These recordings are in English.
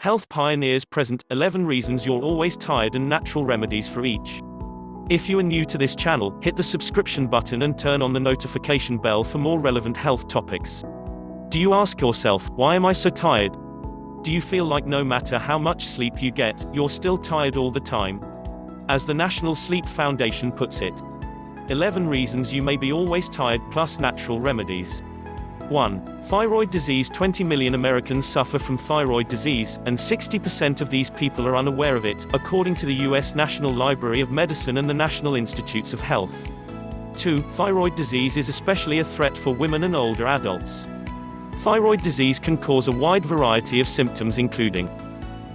Health Pioneers present 11 reasons you're always tired and natural remedies for each. If you are new to this channel, hit the subscription button and turn on the notification bell for more relevant health topics. Do you ask yourself, why am I so tired? Do you feel like no matter how much sleep you get, you're still tired all the time? As the National Sleep Foundation puts it, 11 reasons you may be always tired plus natural remedies. 1. Thyroid disease. 20 million Americans suffer from thyroid disease, and 60% of these people are unaware of it, according to the U.S. National Library of Medicine and the National Institutes of Health. 2. Thyroid disease is especially a threat for women and older adults. Thyroid disease can cause a wide variety of symptoms including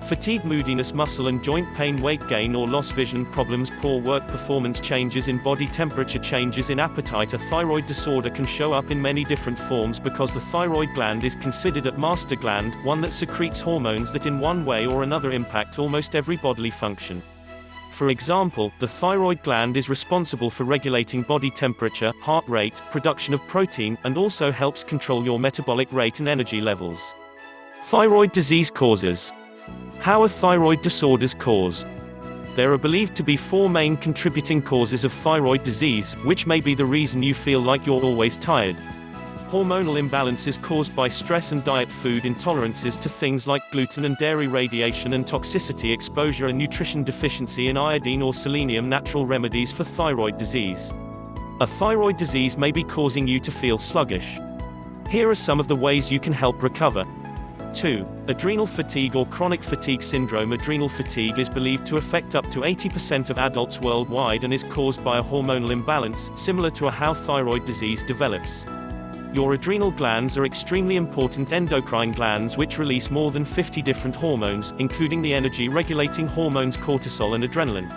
fatigue, moodiness, muscle and joint pain, weight gain or loss, vision problems, poor work performance, changes in body temperature, changes in appetite. A thyroid disorder can show up in many different forms because the thyroid gland is considered a master gland, one that secretes hormones that in one way or another impact almost every bodily function. For example, the thyroid gland is responsible for regulating body temperature, heart rate, production of protein, and also helps control your metabolic rate and energy levels. Thyroid disease causes. How are thyroid disorders caused? There are believed to be 4 main contributing causes of thyroid disease, which may be the reason you feel like you're always tired. Hormonal imbalances caused by stress and diet, food intolerances to things like gluten and dairy, radiation and toxicity exposure, and nutrition deficiency in iodine or selenium. Natural remedies for thyroid disease. A thyroid disease may be causing you to feel sluggish. Here are some of the ways you can help recover. 2. Adrenal fatigue or chronic fatigue syndrome. Adrenal fatigue is believed to affect up to 80% of adults worldwide and is caused by a hormonal imbalance, similar to how thyroid disease develops. Your adrenal glands are extremely important endocrine glands which release more than 50 different hormones, including the energy-regulating hormones cortisol and adrenaline.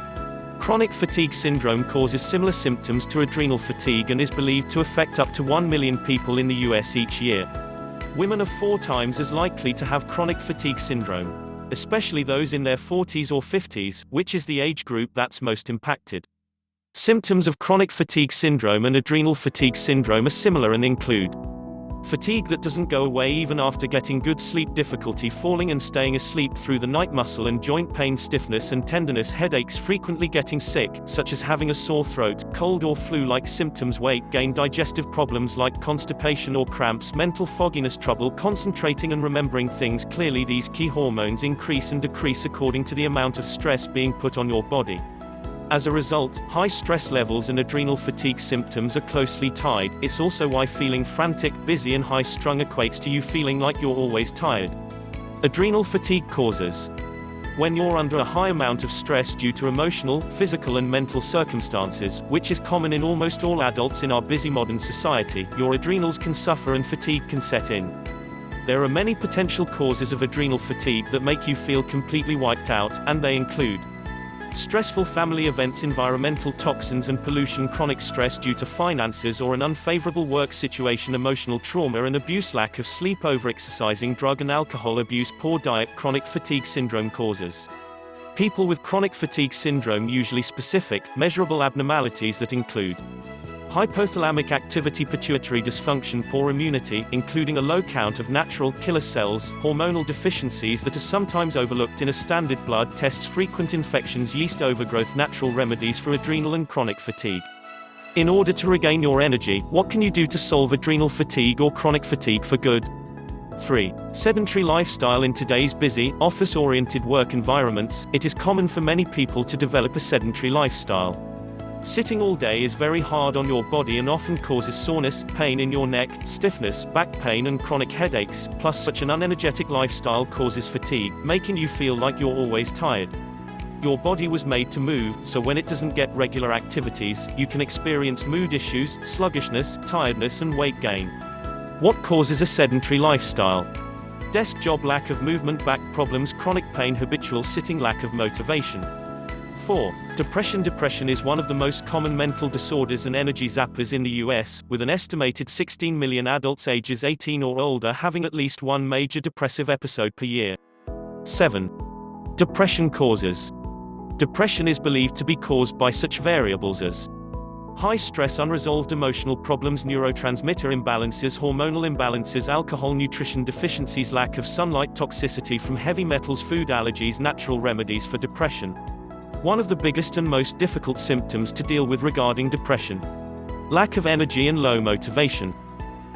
Chronic fatigue syndrome causes similar symptoms to adrenal fatigue and is believed to affect up to 1 million people in the US each year. Women are 4 times as likely to have chronic fatigue syndrome, especially those in their 40s or 50s, which is the age group that's most impacted. Symptoms of chronic fatigue syndrome and adrenal fatigue syndrome are similar and include fatigue that doesn't go away even after getting good sleep, difficulty falling and staying asleep through the night, muscle and joint pain, stiffness and tenderness, headaches, frequently getting sick, such as having a sore throat, cold or flu-like symptoms, weight gain, digestive problems like constipation or cramps, mental fogginess, trouble concentrating and remembering things clearly. These key hormones increase and decrease according to the amount of stress being put on your body. As a result, high stress levels and adrenal fatigue symptoms are closely tied. It's also why feeling frantic, busy and high-strung equates to you feeling like you're always tired. Adrenal fatigue causes. When you're under a high amount of stress due to emotional, physical and mental circumstances, which is common in almost all adults in our busy modern society, your adrenals can suffer and fatigue can set in. There are many potential causes of adrenal fatigue that make you feel completely wiped out, and they include stressful family events, environmental toxins and pollution, chronic stress due to finances or an unfavorable work situation, emotional trauma and abuse, lack of sleep, overexercising, drug and alcohol abuse, poor diet. Chronic fatigue syndrome causes. People with chronic fatigue syndrome usually specific, measurable abnormalities that include hypothalamic activity, pituitary dysfunction, poor immunity, including a low count of natural killer cells, hormonal deficiencies that are sometimes overlooked in a standard blood tests, frequent infections, yeast overgrowth. Natural remedies for adrenal and chronic fatigue. In order to regain your energy, what can you do to solve adrenal fatigue or chronic fatigue for good? 3. Sedentary lifestyle. In today's busy, office-oriented work environments, it is common for many people to develop a sedentary lifestyle. Sitting all day is very hard on your body and often causes soreness, pain in your neck, stiffness, back pain and chronic headaches, plus such an unenergetic lifestyle causes fatigue, making you feel like you're always tired. Your body was made to move, so when it doesn't get regular activities, you can experience mood issues, sluggishness, tiredness and weight gain. What causes a sedentary lifestyle? Desk job, lack of movement, back problems, chronic pain, habitual sitting, lack of motivation. 4. Depression. Depression is one of the most common mental disorders and energy zappers in the US, with an estimated 16 million adults ages 18 or older having at least one major depressive episode per year. 7. Depression causes. Depression is believed to be caused by such variables as High stress, unresolved emotional problems, neurotransmitter imbalances, hormonal imbalances, alcohol, nutrition deficiencies, lack of sunlight, toxicity from heavy metals, food allergies. Natural remedies for depression. One of the biggest and most difficult symptoms to deal with regarding depression. Lack of energy and low motivation.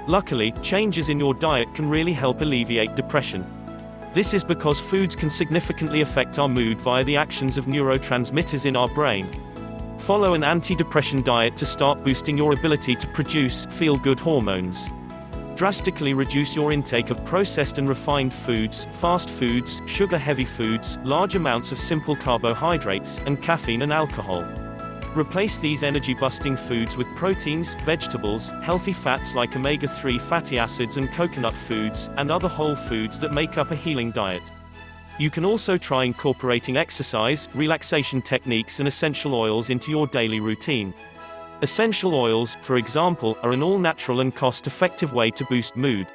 Luckily, changes in your diet can really help alleviate depression. This is because foods can significantly affect our mood via the actions of neurotransmitters in our brain. Follow an anti-depression diet to start boosting your ability to produce feel-good hormones. Drastically reduce your intake of processed and refined foods, fast foods, sugar-heavy foods, large amounts of simple carbohydrates, and caffeine and alcohol. Replace these energy-busting foods with proteins, vegetables, healthy fats like omega-3 fatty acids and coconut foods, and other whole foods that make up a healing diet. You can also try incorporating exercise, relaxation techniques and essential oils into your daily routine. Essential oils, for example, are an all-natural and cost-effective way to boost mood.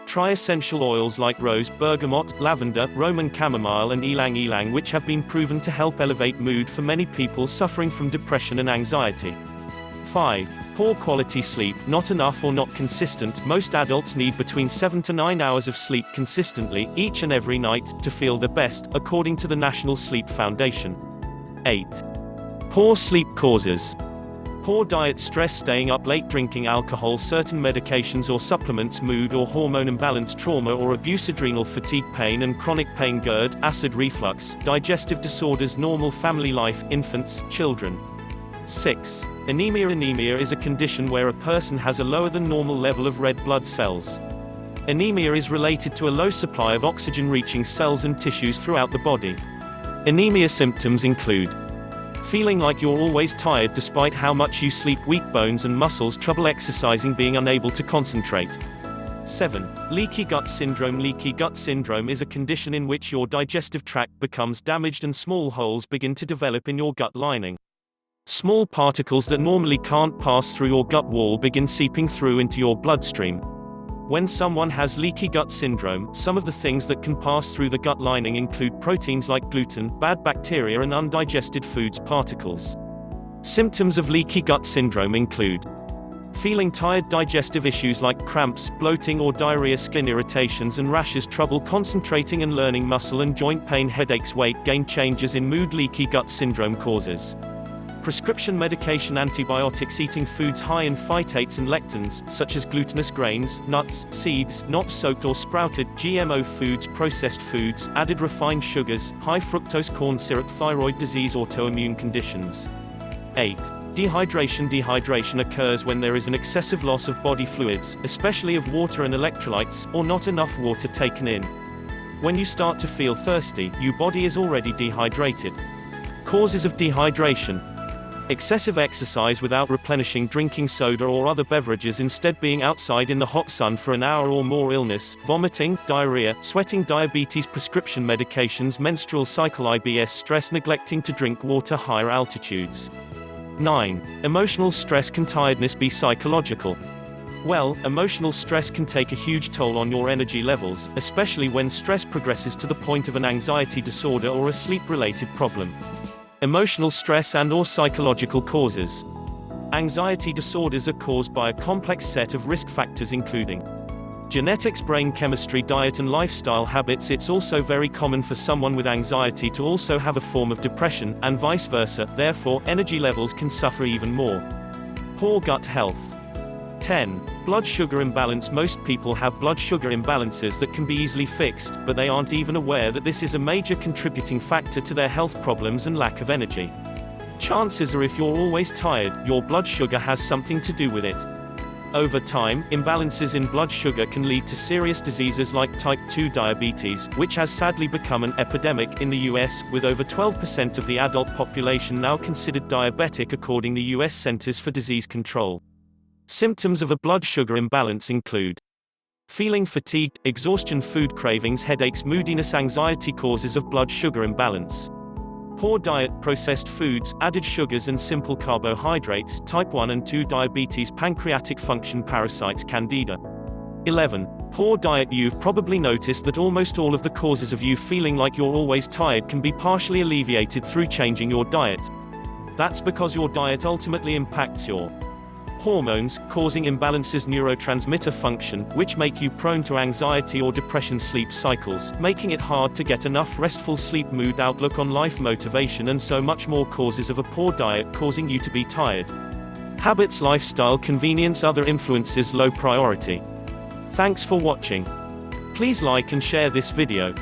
Try essential oils like rose, bergamot, lavender, Roman chamomile and ylang-ylang, which have been proven to help elevate mood for many people suffering from depression and anxiety. 5. Poor quality sleep, not enough or not consistent. Most adults need between 7 to 9 hours of sleep consistently, each and every night, to feel their best, according to the National Sleep Foundation. 8. Poor sleep causes. Poor diet, stress, staying up late, drinking alcohol, certain medications or supplements, mood or hormone imbalance, trauma or abuse, adrenal fatigue, pain and chronic pain, GERD, acid reflux, digestive disorders, normal family life, infants, children. 6. Anemia. Anemia is a condition where a person has a lower than normal level of red blood cells. Anemia is related to a low supply of oxygen-reaching cells and tissues throughout the body. Anemia symptoms include feeling like you're always tired despite how much you sleep, weak bones and muscles, trouble exercising, being unable to concentrate. 7. Leaky gut syndrome. Leaky gut syndrome is a condition in which your digestive tract becomes damaged and small holes begin to develop in your gut lining. Small particles that normally can't pass through your gut wall begin seeping through into your bloodstream. When someone has leaky gut syndrome, some of the things that can pass through the gut lining include proteins like gluten, bad bacteria and undigested foods particles. Symptoms of leaky gut syndrome include feeling tired, digestive issues like cramps, bloating or diarrhea, skin irritations and rashes, trouble concentrating and learning, muscle and joint pain, headaches, weight gain, changes in mood. Leaky gut syndrome causes prescription medication, antibiotics, eating foods high in phytates and lectins, such as glutinous grains, nuts, seeds, not soaked or sprouted, GMO foods, processed foods, added refined sugars, high fructose corn syrup, thyroid disease, autoimmune conditions. 8. Dehydration. Dehydration occurs when there is an excessive loss of body fluids, especially of water and electrolytes, or not enough water taken in. When you start to feel thirsty, your body is already dehydrated. Causes of dehydration: excessive exercise without replenishing, drinking soda or other beverages instead, being outside in the hot sun for an hour or more, illness, vomiting, diarrhea, sweating, diabetes, prescription medications, menstrual cycle, IBS, stress, neglecting to drink water, higher altitudes. 9. Emotional stress. Can tiredness be psychological? Well, emotional stress can take a huge toll on your energy levels, especially when stress progresses to the point of an anxiety disorder or a sleep-related problem. Emotional stress and/or psychological causes. Anxiety disorders are caused by a complex set of risk factors including genetics, brain chemistry, diet and lifestyle habits. It's also very common for someone with anxiety to also have a form of depression, and vice versa, therefore, energy levels can suffer even more. Poor gut health. 10. Blood sugar imbalance. Most people have blood sugar imbalances that can be easily fixed, but they aren't even aware that this is a major contributing factor to their health problems and lack of energy. Chances are if you're always tired, your blood sugar has something to do with it. Over time, imbalances in blood sugar can lead to serious diseases like type 2 diabetes, which has sadly become an epidemic in the US, with over 12% of the adult population now considered diabetic according to the US Centers for Disease Control. Symptoms of a blood sugar imbalance include feeling fatigued, exhaustion, food cravings, headaches, moodiness, anxiety. Causes of blood sugar imbalance: poor diet, processed foods, added sugars and simple carbohydrates, type 1 and 2 diabetes, pancreatic function, parasites, candida. 11. Poor diet. You've probably noticed that almost all of the causes of you feeling like you're always tired can be partially alleviated through changing your diet. That's because your diet ultimately impacts your hormones, causing imbalances neurotransmitter function, which make you prone to anxiety or depression sleep cycles, making it hard to get enough restful sleep mood outlook on life motivation and so much more causes of a poor diet causing you to be tired. Habits lifestyle convenience other influences low priority. Thanks for watching. Please like and share this video.